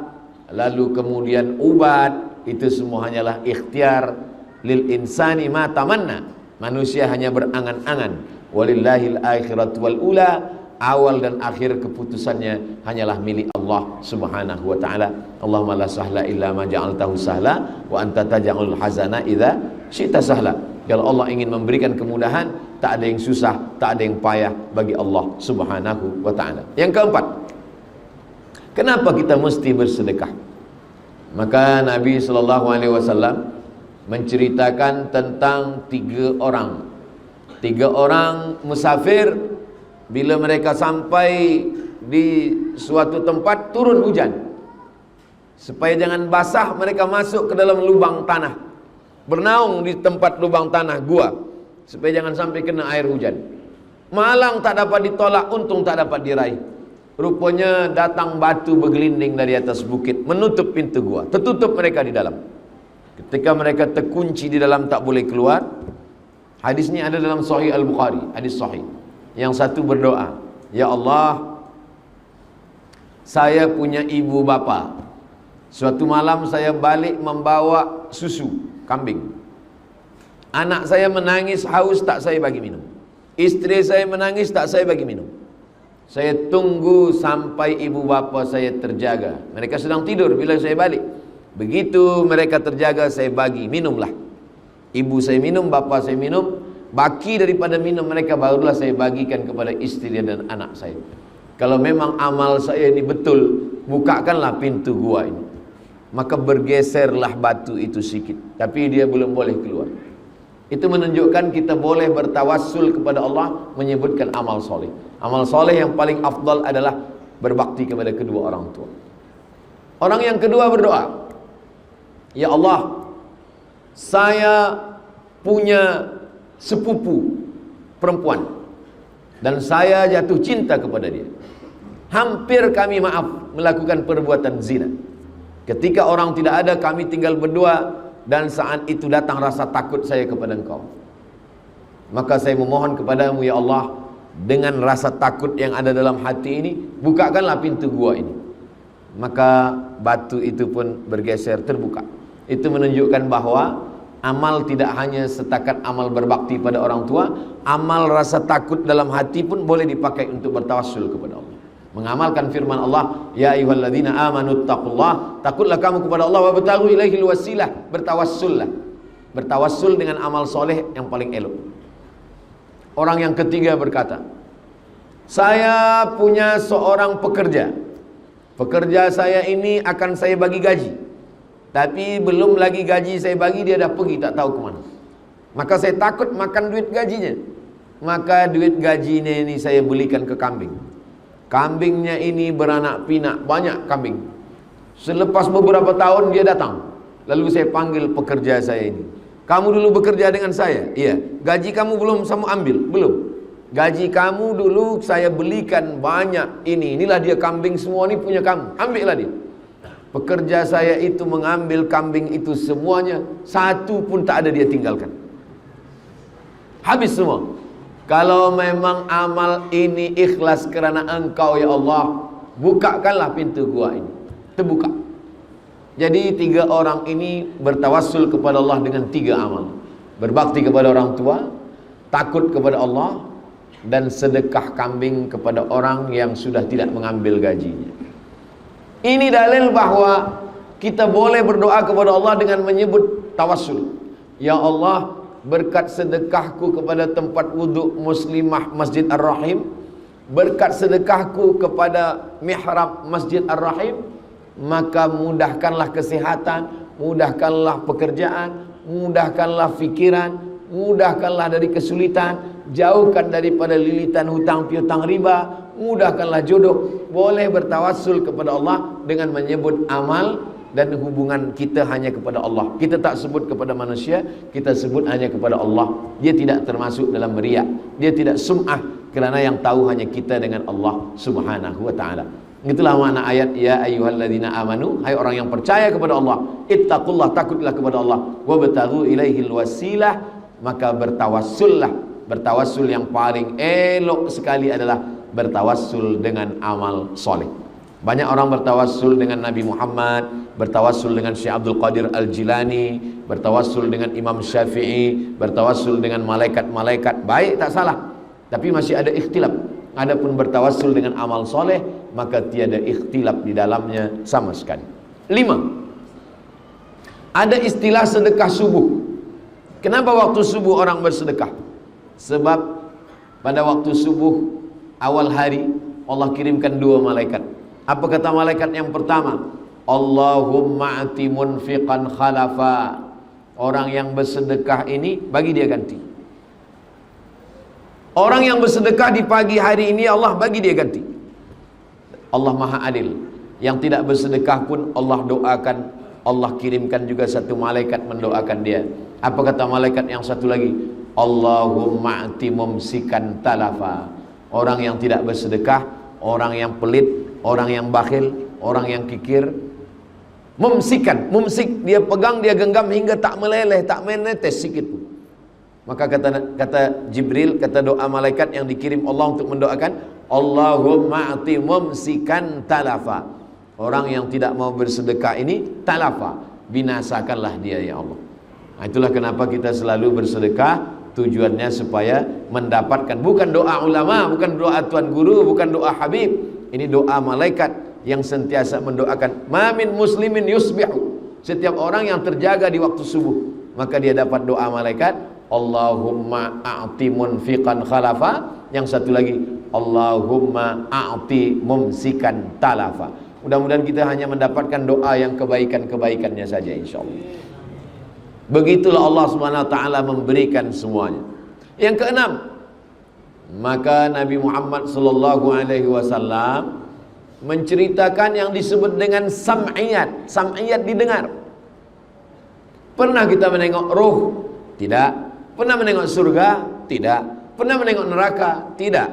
Speaker 1: lalu kemudian ubat, itu semua hanyalah ikhtiar. Lil insani ma tamanna, manusia hanya berangan-angan. Walillahil akhiratu wal ula, awal dan akhir keputusannya hanyalah milik Allah subhanahu wa ta'ala. Allahumma la sahla illa ma ja'altahu sahla wa anta taj'alul hazana idza syi'ta sahla. Kalau Allah ingin memberikan kemudahan, tak ada yang susah, tak ada yang payah bagi Allah subhanahu wa ta'ala. Yang keempat, kenapa kita mesti bersedekah? Maka Nabi SAW menceritakan tentang tiga orang musafir. Bila mereka sampai di suatu tempat, turun hujan. Supaya jangan basah, mereka masuk ke dalam lubang tanah, bernaung di tempat lubang tanah gua, supaya jangan sampai kena air hujan. Malang tak dapat ditolak, untung tak dapat diraih. Rupanya datang batu bergelinding dari atas bukit, menutup pintu gua, tertutup mereka di dalam. Ketika mereka terkunci di dalam, tak boleh keluar. Hadisnya ada dalam Sahih Al-Bukhari, hadis sahih. Yang satu berdoa, ya Allah, saya punya ibu bapa. Suatu malam saya balik membawa susu kambing. Anak saya menangis haus, tak saya bagi minum. Istri saya menangis, tak saya bagi minum. Saya tunggu sampai ibu bapa saya terjaga. Mereka sedang tidur bila saya balik. Begitu mereka terjaga, saya bagi, minumlah. Ibu saya minum, bapa saya minum. Baki daripada minum mereka barulah saya bagikan kepada istri dan anak saya. Kalau memang amal saya ini betul, bukakanlah pintu gua ini. Maka bergeserlah batu itu sikit, tapi dia belum boleh keluar. Itu menunjukkan kita boleh bertawassul kepada Allah, menyebutkan amal soleh. Amal soleh yang paling afdal adalah berbakti kepada kedua orang tua. Orang yang kedua berdoa, ya Allah, saya punya sepupu perempuan dan saya jatuh cinta kepada dia. Hampir kami melakukan perbuatan zina. Ketika orang tidak ada, kami tinggal berdua, dan saat itu datang rasa takut saya kepada Engkau. Maka saya memohon kepadamu, ya Allah, dengan rasa takut yang ada dalam hati ini, bukakanlah pintu gua ini. Maka batu itu pun bergeser, terbuka. Itu menunjukkan bahwa amal tidak hanya setakat amal berbakti pada orang tua, amal rasa takut dalam hati pun boleh dipakai untuk bertawassul kepada Allah. Mengamalkan firman Allah, ya ayyuhalladzina amanu taqullah, takutlah kamu kepada Allah, wa bataghu ilaihil wasilah, bertawassullah. Bertawassul dengan amal soleh yang paling elok. Orang yang ketiga berkata, saya punya seorang pekerja. Pekerja saya ini akan saya bagi gaji, tapi belum lagi gaji saya bagi, dia dah pergi tak tahu ke mana. Maka saya takut makan duit gajinya. Maka duit gajinya ini saya belikan ke kambing. Kambingnya ini beranak pinak, banyak kambing. Selepas beberapa tahun dia datang. Lalu saya panggil pekerja saya ini. Kamu dulu bekerja dengan saya? Iya. Gaji kamu belum kamu ambil? Belum. Gaji kamu dulu saya belikan banyak ini. Inilah dia kambing semua ini punya kamu. Ambillah dia. Pekerja saya itu mengambil kambing itu semuanya, satu pun tak ada dia tinggalkan. Habis semua. Kalau memang amal ini ikhlas kerana Engkau ya Allah, bukakanlah pintu gua ini. Terbuka. Jadi tiga orang ini bertawassul kepada Allah dengan tiga amal. Berbakti kepada orang tua, takut kepada Allah, dan sedekah kambing kepada orang yang sudah tidak mengambil gajinya. Ini dalil bahwa kita boleh berdoa kepada Allah dengan menyebut tawassul. Ya Allah, berkat sedekahku kepada tempat wuduk muslimah Masjid Ar-Rahim, berkat sedekahku kepada mihrab Masjid Ar-Rahim, maka mudahkanlah kesehatan, mudahkanlah pekerjaan, mudahkanlah fikiran, mudahkanlah dari kesulitan, jauhkan daripada lilitan hutang piutang riba, mudahkanlah jodoh. Boleh bertawassul kepada Allah dengan menyebut amal, dan hubungan kita hanya kepada Allah. Kita tak sebut kepada manusia, kita sebut hanya kepada Allah. Dia tidak termasuk dalam riya, dia tidak sum'ah, kerana yang tahu hanya kita dengan Allah subhanahu wa ta'ala. Itulah makna ayat ya ayyuhalladzina amanu, hai orang yang percaya kepada Allah, ittaqullah, takutlah kepada Allah, wabtaghu ilaihil wasilah, maka bertawassullah. Bertawassul yang paling elok sekali adalah bertawassul dengan amal soleh. Banyak orang bertawassul dengan Nabi Muhammad, bertawassul dengan Syekh Abdul Qadir Al-Jilani, bertawassul dengan Imam Syafi'i, bertawassul dengan malaikat-malaikat. Baik, tak salah. Tapi masih ada ikhtilaf. Adapun bertawassul dengan amal soleh, maka tiada ikhtilaf di dalamnya sama sekali. 5. Ada istilah sedekah subuh. Kenapa waktu subuh orang bersedekah? Sebab pada waktu subuh awal hari Allah kirimkan 2 malaikat. Apa kata malaikat yang pertama? Allahumma ati munfiqan khalafa. Orang yang bersedekah ini bagi dia ganti. Orang yang bersedekah di pagi hari ini Allah bagi dia ganti. Allah Maha Adil. Yang tidak bersedekah pun Allah doakan, Allah kirimkan juga satu malaikat mendoakan dia. Apa kata malaikat yang satu lagi? Allahumma ati mumsikan talafa. Orang yang tidak bersedekah, orang yang pelit, orang yang bakhil, orang yang kikir, mumsikan, mumsik, dia pegang, dia genggam hingga tak meleleh, tak menetes sikit pun. Maka kata Jibril, kata doa malaikat yang dikirim Allah untuk mendoakan, Allahumma ati mumsikan talafa. Orang yang tidak mau bersedekah ini talafa, binasakanlah dia ya Allah. Nah, itulah kenapa kita selalu bersedekah. Tujuannya supaya mendapatkan, bukan doa ulama, bukan doa tuan guru, bukan doa habib. Ini doa malaikat yang sentiasa mendoakan. Ma min muslimin yusbihu. Setiap orang yang terjaga di waktu subuh, maka dia dapat doa malaikat. Allahumma a'ti munfiqan khalafa. Yang satu lagi, Allahumma a'ti mumsikan talafa. Mudah-mudahan kita hanya mendapatkan doa yang kebaikan-kebaikannya saja insyaallah. Begitulah Allah Subhanahu wa taala memberikan semuanya. Yang keenam, maka Nabi Muhammad sallallahu alaihi wasallam menceritakan yang disebut dengan sam'iyat. Sam'iyat didengar. Pernah kita menengok ruh? Tidak. Pernah menengok surga? Tidak. Pernah menengok neraka? Tidak.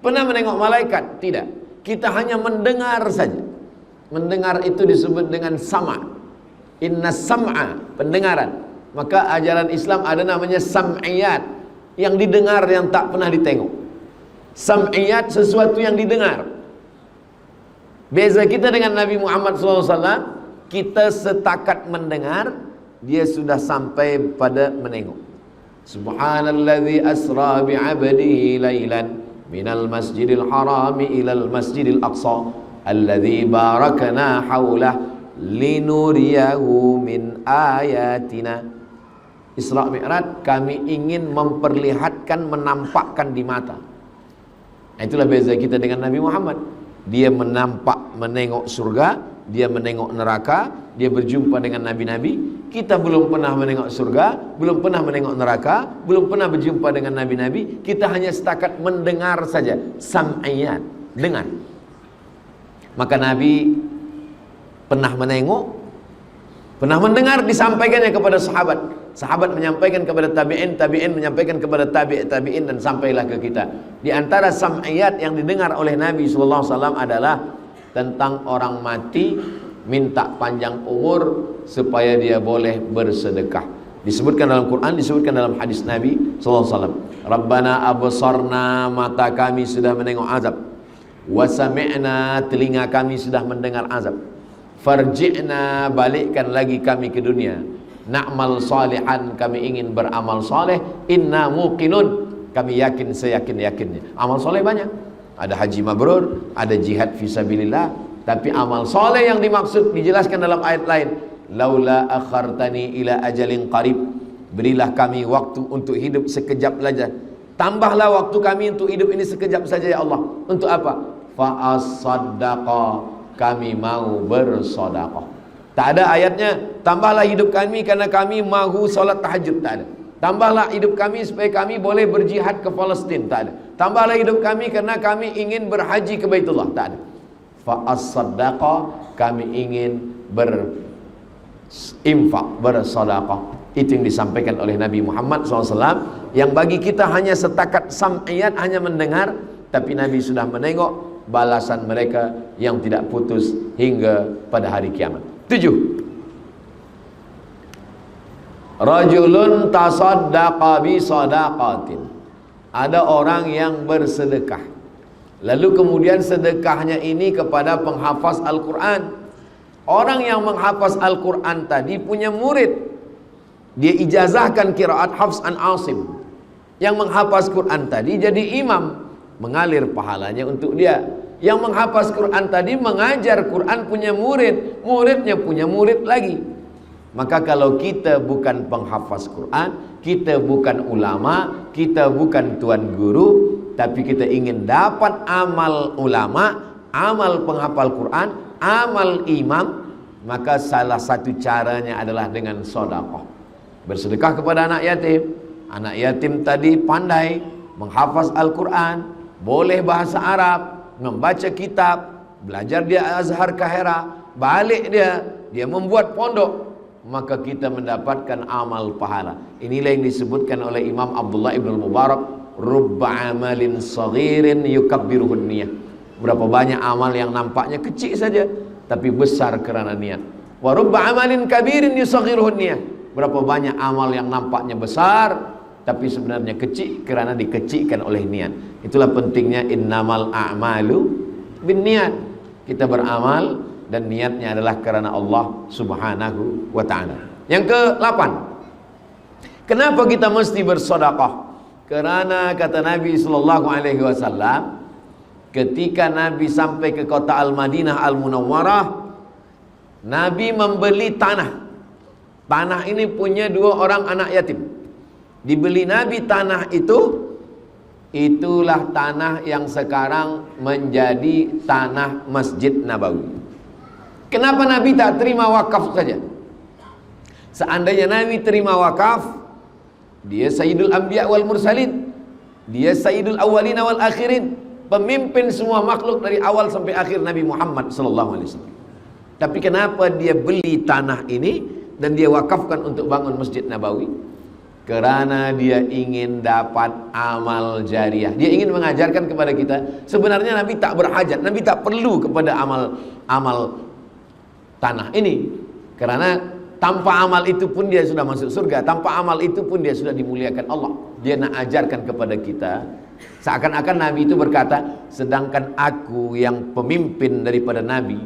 Speaker 1: Pernah menengok malaikat? Tidak. Kita hanya mendengar saja. Mendengar itu disebut dengan sama'. Inna sam'a, pendengaran. Maka ajaran Islam ada namanya sam'iyat, yang didengar yang tak pernah ditengok. Sam'iyat sesuatu yang didengar. Beza kita dengan Nabi Muhammad SAW, kita setakat mendengar, dia sudah sampai pada menengok. Subhanalladzi asra bi'abdihi laylan minal masjidil harami ilal masjidil aqsa alladzi barakna haulah linuriyahu min ayatina. Isra Mi'raj, kami ingin memperlihatkan, menampakkan di mata. Nah, itulah beza kita dengan Nabi Muhammad. Dia menengok surga, dia menengok neraka, dia berjumpa dengan nabi-nabi. Kita belum pernah menengok surga, belum pernah menengok neraka, belum pernah berjumpa dengan nabi-nabi. Kita hanya setakat mendengar saja, sam'iyat, dengar. Maka Nabi pernah menengok, pernah mendengar, disampaikannya kepada sahabat. Sahabat menyampaikan kepada tabi'in, tabi'in menyampaikan kepada tabi'in, dan sampailah ke kita. Di antara sam'iyat yang didengar oleh Nabi SAW adalah tentang orang mati minta panjang umur supaya dia boleh bersedekah. Disebutkan dalam Quran, disebutkan dalam hadis Nabi SAW. Rabbana absarna, mata kami sudah menengok azab. Wa sami'na, telinga kami sudah mendengar azab. Farji'na, balikkan lagi kami ke dunia. Na'mal salihan, kami ingin beramal saleh. Inna muqinun, kami yakin seyakin-yakinnya. Amal saleh banyak. Ada haji mabrur, ada jihad fisabilillah. Tapi amal saleh yang dimaksud dijelaskan dalam ayat lain. Laula akhartani ila ajalin qarib, berilah kami waktu untuk hidup sekejap saja. Tambahlah waktu kami untuk hidup ini sekejap saja ya Allah. Untuk apa? Fa as-saddaqa, kami mau bersedekah. Tak ada ayatnya tambahlah hidup kami karena kami mahu solat tahajud, tak ada. Tambahlah hidup kami supaya kami boleh berjihad ke Palestin, tak ada. Tambahlah hidup kami karena kami ingin berhaji ke Baitullah, tak ada. Fa as-saddaqa, kami ingin berinfak, bersedekah. Itu yang disampaikan oleh Nabi Muhammad SAW, yang bagi kita hanya setakat sam'iyat, hanya mendengar. Tapi Nabi sudah menengok balasan mereka yang tidak putus hingga pada hari kiamat. 7. Rajulun tasaddaqa bi sadaqatin. Ada orang yang bersedekah. Lalu kemudian sedekahnya ini kepada penghafaz Al-Quran. Orang yang menghafaz Al-Quran tadi punya murid, dia ijazahkan qiraat Hafs an Asim. Yang menghafaz Quran tadi jadi imam, mengalir pahalanya untuk dia. Yang menghafaz Quran tadi mengajar Quran, punya murid, muridnya punya murid lagi. Maka kalau kita bukan penghafaz Quran, kita bukan ulama, kita bukan tuan guru, tapi kita ingin dapat amal ulama, amal penghafal Quran, amal imam, maka salah satu caranya adalah dengan sedekah. Bersedekah kepada anak yatim. Anak yatim tadi pandai menghafaz Al-Quran, boleh bahasa Arab, membaca kitab, belajar dia Azhar Kahira, balik dia membuat pondok, maka kita mendapatkan amal pahala. Inilah yang disebutkan oleh Imam Abdullah ibn Mubarak, rubba amalin saghirin yukabbiruhun niyah. Berapa banyak amal yang nampaknya kecil saja tapi besar kerana niat. Wa rubba amalin kabirin yusaghiruhun niyah. Berapa banyak amal yang nampaknya besar tapi sebenarnya kecil kerana dikecilkan oleh niat. Itulah pentingnya innamal a'malu binniyat. Kita beramal dan niatnya adalah kerana Allah Subhanahu wa ta'ala. Yang ke-8, kenapa kita mesti bersedekah? Kerana kata Nabi sallallahu alaihi wasallam, ketika Nabi sampai ke kota Al-Madinah Al-Munawwarah, Nabi membeli tanah. Tanah ini punya 2 orang anak yatim. Dibeli Nabi tanah itu, itulah tanah yang sekarang menjadi tanah Masjid Nabawi. Kenapa Nabi tak terima wakaf saja? Seandainya Nabi terima wakaf, dia Sayyidul Anbiya wal Mursalin, dia Sayyidul Awwalin wal Akhirin, pemimpin semua makhluk dari awal sampai akhir, Nabi Muhammad sallallahu alaihi wasallam. Tapi kenapa dia beli tanah ini dan dia wakafkan untuk bangun Masjid Nabawi? Kerana dia ingin dapat amal jariah. Dia ingin mengajarkan kepada kita, sebenarnya Nabi tak berhajat, Nabi tak perlu kepada amal tanah ini. Kerana tanpa amal itu pun dia sudah masuk surga, tanpa amal itu pun dia sudah dimuliakan Allah. Dia nak ajarkan kepada kita, seakan-akan Nabi itu berkata, sedangkan aku yang pemimpin daripada Nabi,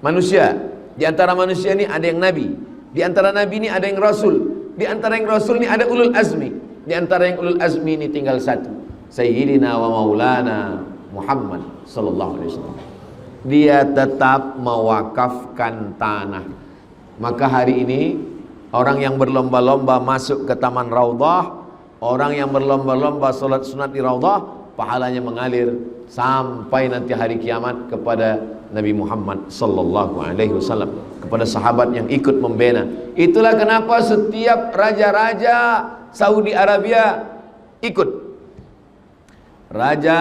Speaker 1: manusia, di antara manusia ini ada yang Nabi, di antara Nabi ini ada yang Rasul, di antara yang Rasul ini ada ulul azmi, di antara yang ulul azmi ini tinggal satu, Sayyidina wa Maulana Muhammad sallallahu alaihi wasallam. Dia tetap mewakafkan tanah. Maka hari ini orang yang berlomba-lomba masuk ke Taman Raudhah, orang yang berlomba-lomba solat sunat di Raudhah, pahalanya mengalir sampai nanti hari kiamat kepada Nabi Muhammad sallallahu alaihi wasallam, kepada sahabat yang ikut membina. Itulah kenapa setiap raja-raja Saudi Arabia ikut. Raja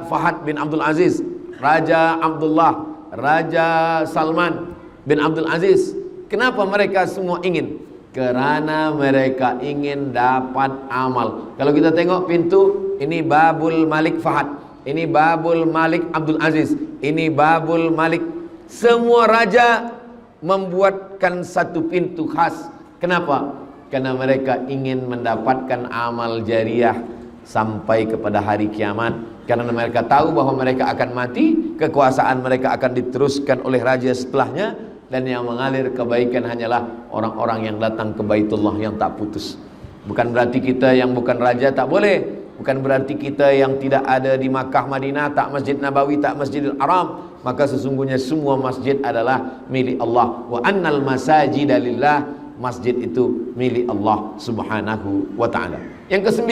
Speaker 1: Fahad bin Abdul Aziz, Raja Abdullah, Raja Salman bin Abdul Aziz. Kenapa mereka semua ingin? Kerana mereka ingin dapat amal. Kalau kita tengok pintu, ini Babul Malik Fahad, ini Babul Malik Abdul Aziz, ini Babul Malik. Semua raja membuatkan satu pintu khas. Kenapa? Karena mereka ingin mendapatkan amal jariah sampai kepada hari kiamat. Karena mereka tahu bahwa mereka akan mati, kekuasaan mereka akan diteruskan oleh raja setelahnya, dan yang mengalir kebaikan hanyalah orang-orang yang datang ke Baitullah yang tak putus. Bukan berarti kita yang bukan raja tak boleh, bukan berarti kita yang tidak ada di Makkah, Madinah, tak Masjid Nabawi, tak Masjidil Haram. Maka sesungguhnya semua masjid adalah milik Allah. Wa annal masajida lillah, masjid itu milik Allah Subhanahu wa ta'ala. Yang ke-9,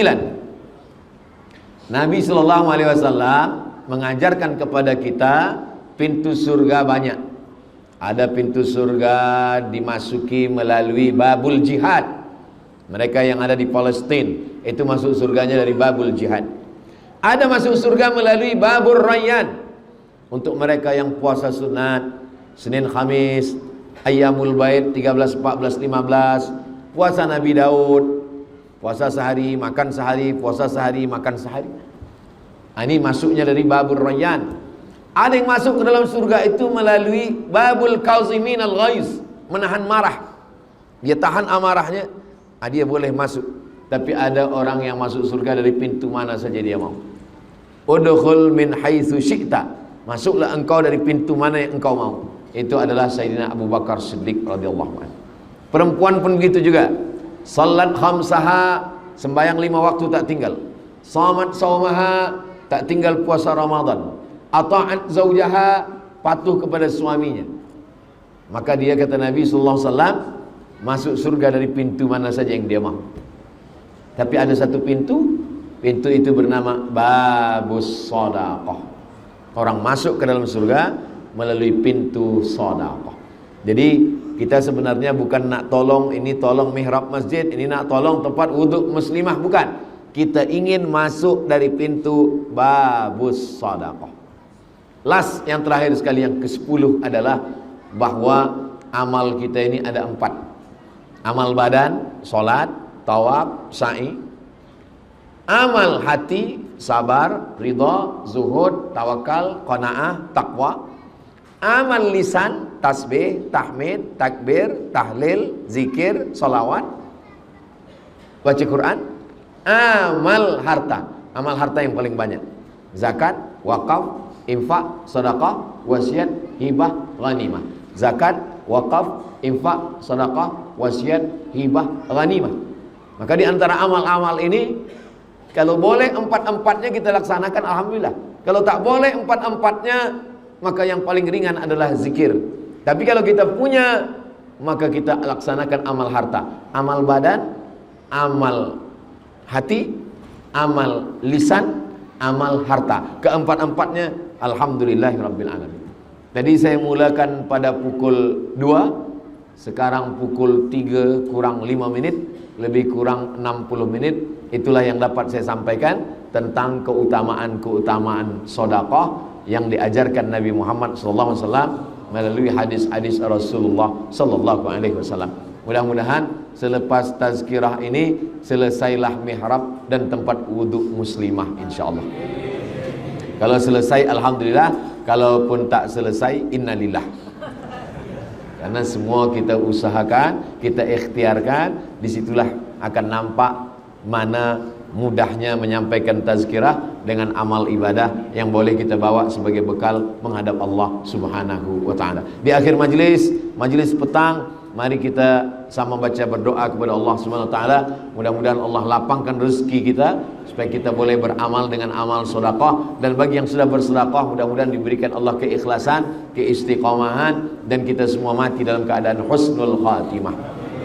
Speaker 1: Nabi sallallahu alaihi wasallam mengajarkan kepada kita pintu surga banyak. Ada pintu surga dimasuki melalui babul jihad. Mereka yang ada di Palestin itu masuk surganya dari babul jihad. Ada masuk surga melalui babul rayyan. Untuk mereka yang puasa sunat Senin Khamis, Ayyamul Bait 13, 14, 15, puasa Nabi Daud, puasa sehari, makan sehari, puasa sehari, makan sehari. Ini masuknya dari babul rayyan. Ada yang masuk ke dalam surga itu melalui babul kauzimin al-ghaiz, menahan marah. Dia tahan amarahnya, dia boleh masuk. Tapi ada orang yang masuk surga dari pintu mana saja dia mau. Udkhul min haitsu syi'ta. Masuklah engkau dari pintu mana yang engkau mau. Itu adalah Sayyidina Abu Bakar Siddiq radhiyallahu anhu. Perempuan pun begitu juga. Salat khamsaha, sembahyang 5 waktu tak tinggal. Shamat saumaha, tak tinggal puasa Ramadan. Ata'at zaujaha, patuh kepada suaminya. Maka dia kata Nabi sallallahu alaihi wasallam masuk surga dari pintu mana saja yang dia mau. Tapi ada satu pintu, pintu itu bernama babus shadaqah. Orang masuk ke dalam surga melalui pintu shadaqah. Jadi kita sebenarnya bukan nak tolong ini tolong mihrab masjid, ini nak tolong tempat wuduk muslimah, bukan. Kita ingin masuk dari pintu babus shadaqah. Last yang terakhir sekali, yang ke-10 adalah bahwa amal kita ini ada 4. Amal badan, solat, tawaf, sa'i. Amal hati, sabar, ridha, zuhud, tawakal, qanaah, taqwa. Amal lisan, tasbih, tahmid, takbir, tahlil, zikir, salawat, baca Quran. Amal harta, amal harta yang paling banyak, zakat, wakaf, infak, sedekah, wasiat, hibah, ghanimah. Zakat, wakaf, infak, sedekah, wasiat, hibah, ghanimah. Maka di antara amal-amal ini, kalau boleh 4-4-nya kita laksanakan, alhamdulillah. Kalau tak boleh 4-4-nya, maka yang paling ringan adalah zikir. Tapi kalau kita punya, maka kita laksanakan amal harta, amal badan, amal hati, amal lisan, amal harta. Keempat-empatnya alhamdulillahirabbil alamin. Tadi saya mulakan pada pukul 2, sekarang pukul 3 kurang 5 menit, lebih kurang 60 menit. Itulah yang dapat saya sampaikan tentang keutamaan-keutamaan sedekah yang diajarkan Nabi Muhammad SAW melalui hadis-hadis Rasulullah SAW. Mudah-mudahan selepas tazkirah ini selesailah mihrab dan tempat wuduk muslimah, insyaallah. Kalau selesai alhamdulillah, kalaupun tak selesai innalillah. Karena semua kita usahakan, kita ikhtiarkan, disitulah akan nampak mana mudahnya menyampaikan tazkirah dengan amal ibadah yang boleh kita bawa sebagai bekal menghadap Allah Subhanahu wa taala. Di akhir majlis petang, mari kita sama baca berdoa kepada Allah Subhanahu wa taala. Mudah-mudahan Allah lapangkan rezeki kita supaya kita boleh beramal dengan amal sedekah, dan bagi yang sudah bersedekah mudah-mudahan diberikan Allah keikhlasan, keistiqomahan, dan kita semua mati dalam keadaan husnul khatimah.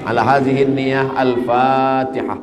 Speaker 1: Ala hadhihi niyah al-Fatihah.